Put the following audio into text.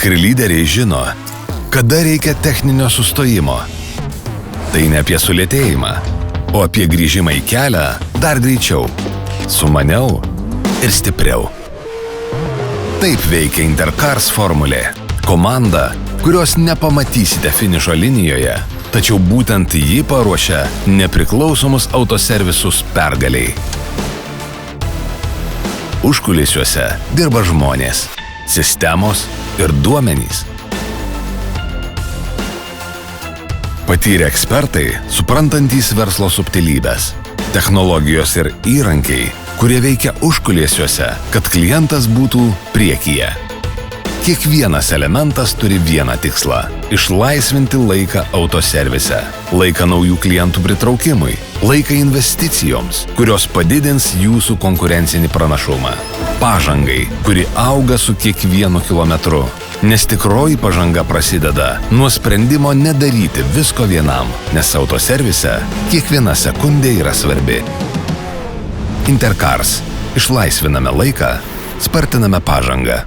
Tikri lyderiai žino, kada reikia techninio sustojimo. Tai ne apie sulėtėjimą, o apie grįžimą į kelią dar greičiau, sumaniau ir stipriau. Taip veikia Intercars formulė. Komanda, kurios nepamatysite finišo linijoje, tačiau būtent ji paruošia nepriklausomus autoservisus pergaliai. Užkulisiuose dirba žmonės, sistemos ir duomenys. Patyrę ekspertai, suprantantys verslo subtilybės, technologijos ir įrankiai, kurie veikia užkulisiuose, kad klientas būtų priekyje. Kiekvienas elementas turi vieną tikslą – išlaisvinti laiką autoservise, laiką naujų klientų pritraukimui, laiką investicijoms, kurios padidins jūsų konkurencinį pranašumą. Pažangai, kuri auga su kiekvienu kilometru. Nes tikroji pažanga prasideda nuo sprendimo nedaryti visko vienam, nes autoservise kiekviena sekundė yra svarbi. Intercars. Išlaisviname laiką, spartiname pažangą.